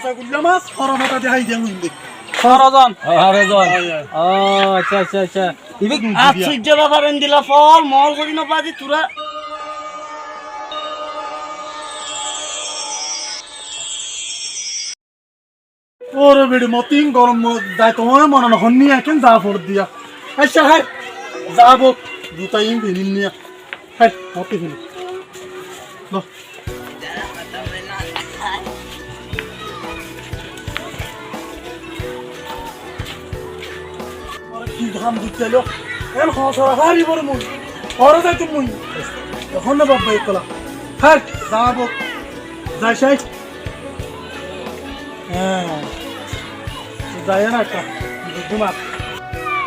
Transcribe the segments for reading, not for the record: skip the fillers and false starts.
কাঁচা গুল্লা মাছ খরমাটা দেখাই দিয়া মুন্দি খরজন ও আচ্ছা আচ্ছা আচ্ছা ইবি আশ্চর্য ব্যাপার দিলা ফল মল করি না পাজি তোরা ওরে বেড়ি মতিন গরম দায় তোমার মনে না হন্নি এখন যা ফোড় দিয়া আচ্ছা হাই যাবো দুটা ইন দিন নিয়া হাই মতি ফিনি কি ঘাম দিতে এলো এর হসরা হারি বড় মুই ওরে যাই তুমি এখন না বাবা একলা হাই যাবো যাই সাই হ্যাঁ যাই না একটা তোমার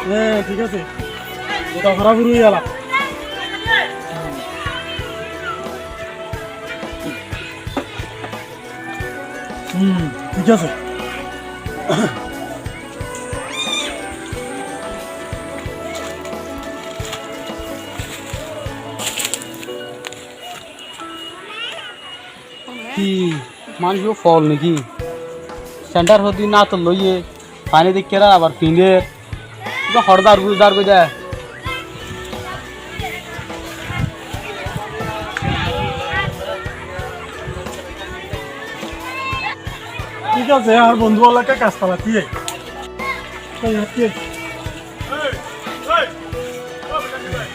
হ্যাঁ ঠিক আছে ওটা খারাপ হয়ে গেল ঠিক আছে কি মানুষ ফল নাকি সেন্টার হদি না তো লইয়ে পানি দেখে আবার ফিঙ্গে হরদার গুজার গো যায় ঠিক আছে আর বন্ধুওয়ালাকে কাজ চালাতি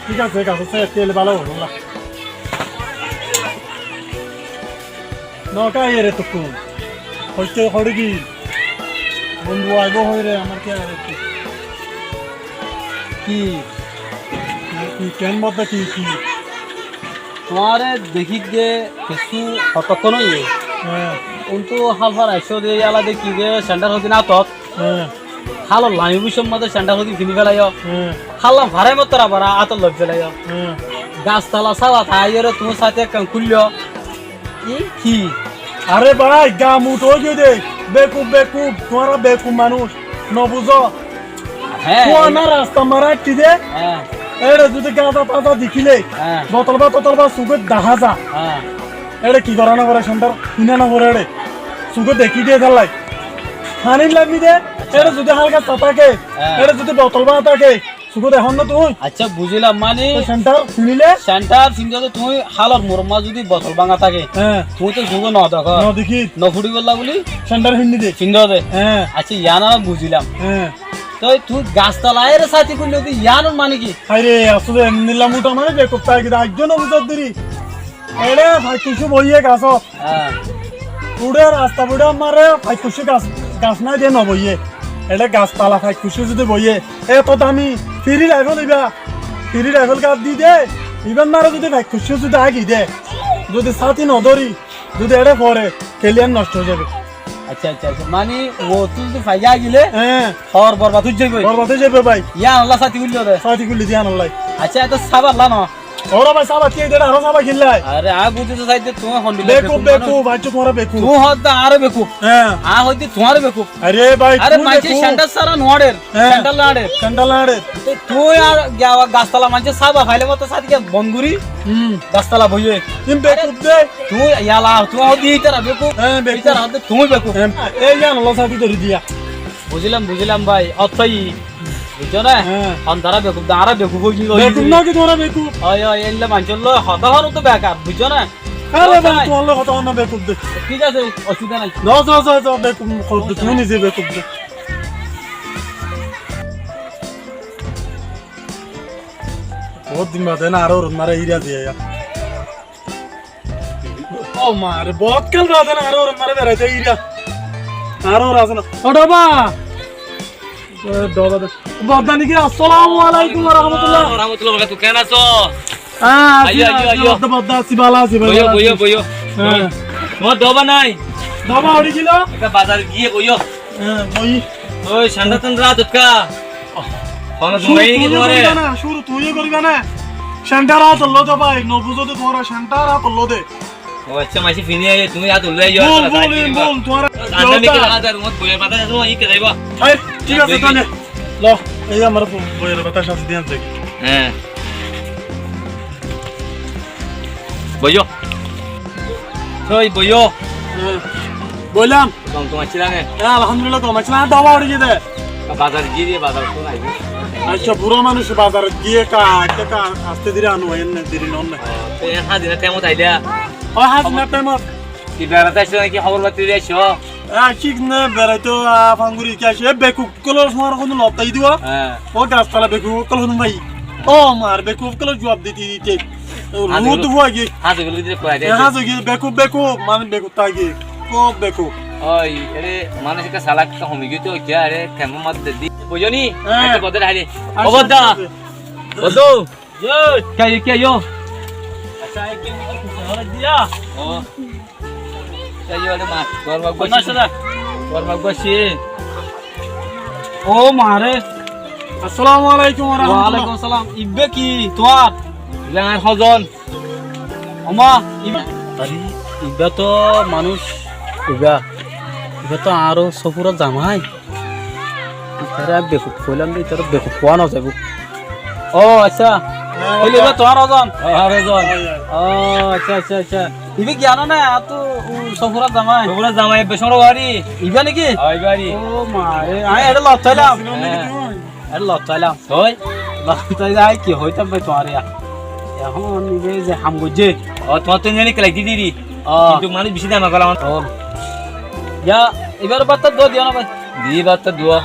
ঠিক আছে কাজ তেল ভালো হলো না নটা এরে তো কোন হইতে হরে কি বন্ধু আইব হই রে আমার কে আর কি কি কি কেন মত কি কি তোমারে দেখি যে কিছু কতক্ষণ হইয়ে হ্যাঁ কিন্তু হালফার আইসো যে আলা দেখি যে সেন্টার হদি না তত হ্যাঁ হালো লামি বিসম মধ্যে সেন্টার হদি কিনি ফেলাইও হ্যাঁ হাল্লাম ভাড়াই মতো আবার আতর লগ ফেলাইও হ্যাঁ গাছতলা সালা তাইয়ের তোমার সাথে খুললো কি আরে ভাই গা মুঠো দে বেকুব বেকুব তোরা বেকুব মানুষ ন বুঝো হ্যাঁ কোনা রাস্তা মারাটি দে হ্যাঁ এড়ে যদি গাঁদা পাতা দেখিলে হ্যাঁ বোতল বা সুগে দেখা যা হ্যাঁ এড়ে কি করা না করে সেন্টার কিনে না করে এড়ে সুগে দেখি দিয়ে ঢালাই হানি লাগবি দে এড়ে যদি হালকা তাতাকে এড়ে যদি বোতল বা থাকে সুগে দেখুন না তুই আচ্ছা বুঝলাম মানে সেন্টার কিনিলে সেন্টার সিনজাতে তুমি হালর মুরমা যদি বোতল ভাঙা থাকে হ্যাঁ তুমি তো যুগ ন দেখো ন দেখি ন ফুটি বললা বলি সেন্টার হিন্দি দে সিন্ধে দে হ্যাঁ আচ্ছা ইয়ানা বুঝলাম হ্যাঁ তো তুই গাছতলায়ের সাথে করলে তুই ইয়ানোর মানে কি আরে আসলে নিলাম উঠা মানে বেকুব তাই কি একজন বুঝত দিরি এড়ে ভাই কিছু বইয়ে গাছ হ্যাঁ উড়ে রাস্তা বুড়ে মারে ভাই খুশি গাছ গাছ নাই দিয়ে নবইয়ে এড়ে গাছপালা ভাই খুশি যদি বইয়ে এত দামি ফ্রি রাইফেল দিবা ফ্রি রাইফেল কার্ড দি দে ইভেন মারে যদি ভাই খুশি যদি আগি দে যদি সাথী নধরি যদি এড়ে পরে কেলিয়ান নষ্ট হয়ে যাবে আচ্ছা আচ্ছা আচ্ছা মানে ও তুই তো ফাইয়া গিলে হ্যাঁ হর বরবাদ হয়ে যাবে বরবাদে যাবে ভাই ইয়া আল্লাহ সাথে করলে দে সাথী গুলি দিয়া নলাই আচ্ছা এত সাবাল্লা না ওরা ভাই সাবা কে দেড় আরো সাবা খেললাই আরে আ বুঝতে চাইতে তুমি হন্ডিলে বেকুব বেকুব ভাই তোমার বেকুব তুই হদ্দা আরে বেকুব হ্যাঁ আ হইতে তোমার বেকুব আরে ভাই আরে মাঝে সেন্টার সারা নোয়াড়ের হ্যাঁ। সেন্টার লাড়ের সেন্টার লাড়ে তুই আর গাছতলা মাঝে সাবা ফাইলে মতো সাথে বনগুরি গাছতলা বইয়ে তুমি বেকুব দে তুই ইয়ালা তুই হদি ইতারা বেকুব হ্যাঁ বেকুব ইতারা হদি তুমি বেকুব এই জান লো সাথী ধরে দিয়া বুঝলাম ভাই অতই বুঝছো না হ্যাঁ অন্ধারা বেকুব দাঁড়া বেকুব হই বেকুব না কি তোরা বেকুব ওই ওই এলে মানুষের লো হতাহর তো বেকার বুঝছো না আরে ভাই তোমার লোক কথা না বেকুব দে ঠিক আছে অসুবিধা নাই যাও বেকুব খোদ তুমি নিজে বেকুব দে বহুত দিন বাদে না আরো মারে ইরা দিয়ে ও মারে বহুত কাল বাদে না আরো মারে বেড়াইতে ইরা আরো রাজনা ও ডবা ডবা বাদানি কি আসসালামু আলাইকুম ওয়া রাহমাতুল্লাহ রাহমাতুল্লাহ বারাকাতু কেন আছো হ্যাঁ আইয়ো বদ্দা সিবালা বইও হ্যাঁ মোর ডবা নাই ডবা উড়ি গিল একটা বাজার গিয়ে বইও হ্যাঁ বই ওই সন্ধ্যাতন রাত কা কোন দুমাই কি তোমারে শুরু তুই করবি না সেন্টার হাত লো তো ভাই ন বুঝো তো তোরা সেন্টার হাত লো দে ও আচ্ছা মাসি ফিনি আইয়ে তুমি হাত উল্লাই যাও বল তোরা আন্ডা মিকে লাগা দার মত বইয়ের পাতা যাও ই কে যাইবা ঠিক আছে তাহলে লো এই আমার বইয়ের কথা শাস্তি দিন দেখ হ্যাঁ বইও ওই বইও বললাম তোমার ছিল না আলহামদুলিল্লাহ তোমার ছিল দাবা উড়ে যেতে বাজার গিয়ে দিয়ে বাজার তো নাই আচ্ছা বুড়ো মানুষ বাজারে গিয়ে আসতে দিলে আনো এন দেরি নন না তো এর হাজিরা টাইমত আইলা ও হাজ না টাইমত কি বেড়াতে আসছো নাকি খবর পাতি দিয়ে আসছো ঠিক না বেড়াইতো ফাঙ্গুরি কি আসে বেকুব কলর সময় কোনো লতাই দিও হ্যাঁ ও গাছতলা বেকুব কল হনু ভাই ও মার বেকুব কল জবাব দিতে দিতে রুদ হয়ে গিয়ে হাজিগুলো দিতে কয় দেয় হাজ গিয়ে বেকুব মানে বেকুব তাগি কো বেকুব ওই আরে মানুষ একটা সালাক তো হমি গিয়ে তো কি আরে কেমন মত দি বুঝনি একটা বদল হাইরে ও বদা বদো yo কে yo আচ্ছা কি হল দিয়া ও কে yo আরে মা গরমাক কোনা বসি সাদা গরমাক বসি ও মারে আসসালামু আলাইকুম ওয়া ওয়া রাহমাতুল্লাহ আলাইকুম আসসালাম ইবে কি তোমার লাঙার হজন আমা আরে ইবে তো মানুষ ইবে তো আরো সফুরা জামাই তারা বেকুব কইলাম দি তারা বেকুব কোয়া না যাবো ও আচ্ছা কইলে ইবে তোমার ওজন হজন ও আচ্ছা আচ্ছা আচ্ছা ইবে জ্ঞান না তো সফুরা জামাই তোমরা জামাই বেশর বাড়ি ইবে নাকি ওই বাড়ি ও মারে আই এটা লতাইলাম এটা লতাইলাম ওই লতাই যাই কি হইতাম ভাই তোমার ইয়া এখন ইবে যে হাম গজে ও তোমার তো জানি কলাই দিদি কিন্তু মানুষ বেশি দাম গলা ও ইয়া এবার বাত তো দিও না ভাই দি বাত তো দুয়া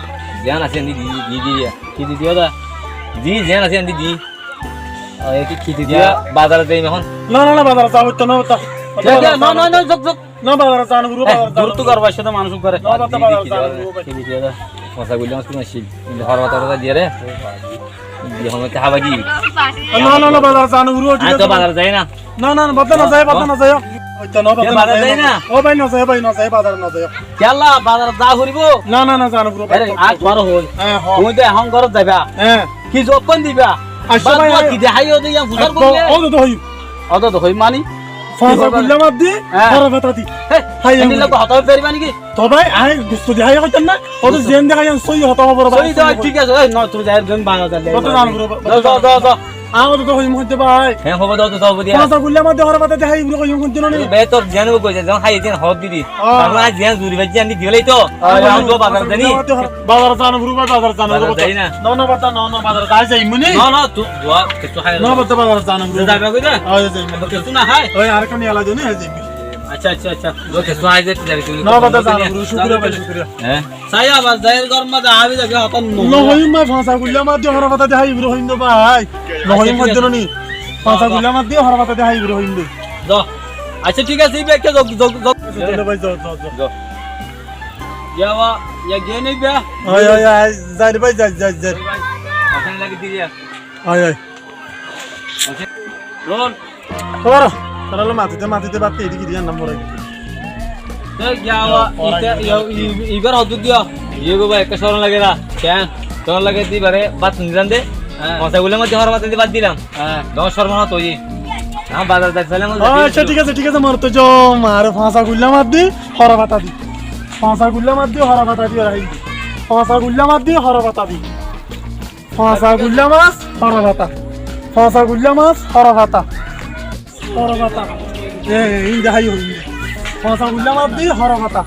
জান আছে দি দি দি কি দি দিও দা দি জান আছে দি দি ও কি কি দি দিয়া দিয়া বাজারে যাই এখন না না না বাজার যাও তো না তো না না না জক জক না বাজার জান গুরু বাজার দূর তো করবার সাথে মানুষ করে না বাজার যান কি দি দিয়া দা মশা গুলি মাছ কিনা শিল কিন্তু হর বাতা দিয়ে রে দিয়ে হমে তে হাবাজি না না না বাজার জান গুরু আয় তো বাজার যাই না না না না বাজার না যায় ওই তো না বাজার যায় না ও ভাই না যায় বাজার না যায় কেলা বাজার যা ঘুরিব না না না জান গুরু আরে আজ বড় হই হ্যাঁ তুমি তো এখন ঘর যাবা হ্যাঁ কি জপন দিবা আচ্ছা ভাই, বাদ কি দেখাইও দিয়া ফুসার করলে ও তো হই অত তো হই মানি ফাঁসা গুল্লা মার দি হ্যাঁ। পরে বেটা দি হাই এমনি লোক হতাও পারিবা নাকি তো ভাই আই গুস্ত দি হাই হইতেন না ও তো জেন দেখাই সই হতা বড় সই দাও ঠিক আছে ওই ন তুই যাই জন বাঙা যালে কত জান গুরু দাও দাও দাও আও তো হই মধ্যে ভাই হ্যাঁ হবে দাও তো দাও দিয়া ফাঁসা গুল্লা মার দি হরে বেটা দেখাই গুরু কই মধ্যে না বে তো জানবো কই যখন হাই দিন হদ দিদি তারপর আজ জান জুরি বাজি আনি দিলেই তো আমি তো বাজার জানি বাজার জান গুরু বাজার জান গুরু বাজার যাই না না না বাতা না না বাজার যাই যাই মুনি না না তুই দোয়া কিছু খাই না বাতা বাজার জান গুরু যাবে কই দে আয় যাই কিছু না খাই ওই আর কোন এলা জনি হাই যাই আচ্ছা আচ্ছা আচ্ছা লোকে তো আজ যেতে যাবে তুমি না বাতা জান গুরু শুকরিয়া ভাই শুকরিয়া হ্যাঁ সাইয়া বাস যাইর ঘর মধ্যে আবি যাবে হতন নহই মা ফাঁসা গুল্লা মার দি হরে বেটা দেখাই গুরু হইন্দ ভাই নহই মধ্যে নি ফাঁসা গুল্লা মার দি হরে বেটা দেখাই গুরু হইন্দ যাও আচ্ছা ঠিক আছে এই ব্যাগটা যোগ যোগ যোগ ভাই যাও যাও ইয়াবা ইয়া গে নেই বে আয় আয় আয় যাই রে ভাই যাই যাই যাই ওখানে লাগি দিয়া আয় আয় রোন ওরা তাহলে মাটিতে বাতি এদিকে দিয়ে নাম পড়ে দেখ ইয়াবা ইতে ইবার হদু দিও ইয়ে গো ভাই একটা সরণ লাগে না কেন সরণ লাগে দিবারে বাত নিরান দে মশা গুলি মধ্যে হর বাতা দিয়ে বাদ দিলাম হ্যাঁ দশ সরমান তো ই হ্যাঁ বাজার যাইছিলাম আচ্ছা ঠিক আছে মার তো জো মার ফাঁসা গুল্লা মার দি হরা বাতা দি ফাঁসা গুল্লা মার দি হরা বাতা দি রাই ফাঁসা গুল্লা মার দি হরা বাতা দি ফাঁসা গুল্লা মাছ হরা বাতা ফাঁসা গুল্লা মাছ হরা বাতা এই দেখাই হই ফাঁসা গুল্লা মার দি হরা বাতা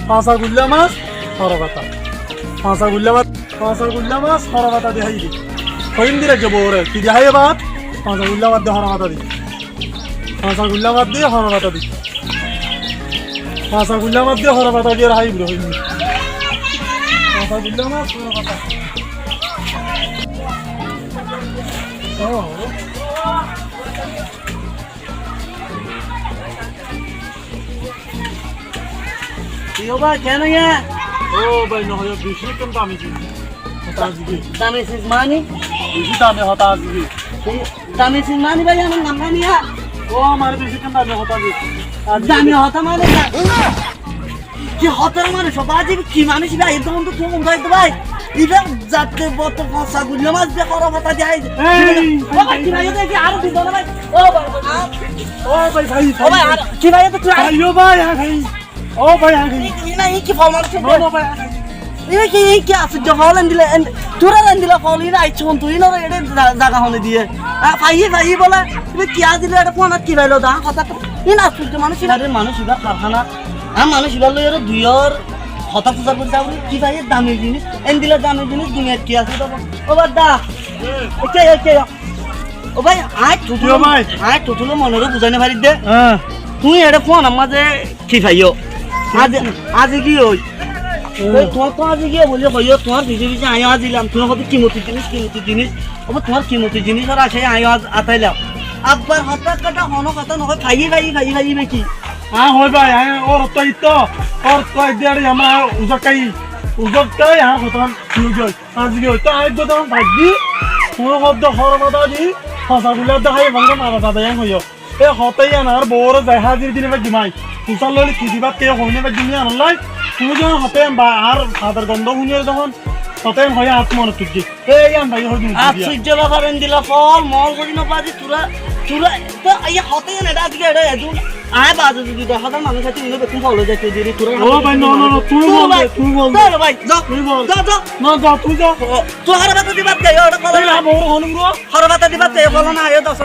ফাঁসা গুল্লা মাছ হরা বাতা ফাঁসা গুল্লা মাছ হরা বাতা দেখাই দি কইন দি রাখবো ওরে কি দেখাই বাত ফাঁসা গুল্লা মার দি হরা বাতা দি ফাঁসা গুল্লা মার দিয়ে হরা বাতা দি ফাঁসা গুল্লা মার দিয়ে হরা বাতা দিয়ে হাই ব্রো হইনি ফাঁসা গুল্লা মার হরা বাতা ইও বা কেন ইয়া ও ভাই নহয় বেশি কম দামি কি হতা দিবি দামি সিস মানি বেশি দামে হতা দিবি দামি সিস মানি ভাই আমার নাম নিয়া ও আমার বেশি কম দামে হতা দিবি দামি হতা মানে কি হতা মানে সবাই কি মানুষ ভাই একদম তো তুমি উঠাই তো ভাই ইবে যাতে বত ফাঁসা গুলো মাছ বে করা হতা যাই ও ভাই কি ভাই দেখি আর দিন না ভাই ও ভাই ভাই ও ভাই কি ভাই তো তুই আইও ভাই ভাই ও ভাই ভাই না এই কি ফল মারছ নো ভাই এই কি আছে জহলেন দিলে তুরা রেন দিলে ফল ইনা আইছন তুই না এডে জায়গা হনে দিয়ে ভাই বলে তুমি কি আ দিলে এটা ফোন কি ভাইলো দা কথা ইনা সূর্য মানুষ ইনারে মানুষ ইবা কারখানা মানুষ ভালো এর দুইয়ের হতা পূজা করে যাবো কি ভাই দামি জিনিস এন দিলে দামি জিনিস দুনিয়ার কি আছে তখন ও বাদা ও ভাই আয় টুটুলো মনেরও বুঝাই না পারি দে তুই এটা ফোন আমাদের কি ভাইও আজ কি ওই তোমার তো আজ গিয়ে বলি হইও তোমার ভিজে ভিজে আয় আজ দিলাম তোমার কত কিমতি জিনিস ওবার তোমার কিমতি জিনিস আর আসে আয় আজ আতাইলাম আব্বার হঠাৎ কাটা হনো কথা নহয় খাইয়ে বেকি হ্যাঁ হয় ভাই হ্যাঁ ওর তো দিয়ে আমার উজকাই হ্যাঁ হতাম গই আজ গই তো আজ তো ভাগ্যি কোনো শব্দ হরমাদা দি হসাগুলা দেখাই ভাঙা মারা দাদা হ্যাঁ হইও এ হতাই আনার বড় জাহাজের দিনে বা জিমাই তুষার ললি কিদিবা তে হইনে বা জিমি আনলাই তুমি যখন হতে বা আর ফাদার গন্ধ শুনিয়ে যখন হতে হয় আত্মন তুজি এই আন ভাই হই আর সূর্য বাবারেন দিলা ফল মল করি না পাজি তুলা তো এই হতে না এটা আজকে এটা এদু আয় বাজে যদি 10,000 মানুষ আছে ইনো বেতন ফলো যাইতে দিলি তুরা ও ভাই না তুই বল চল ভাই যা তুই বল যা না যা তুই যা তুই হারবাতা দিবাত গায় ওটা বল এই বড় হনুম গো হারবাতা দিবাত গায় বল না আয় 10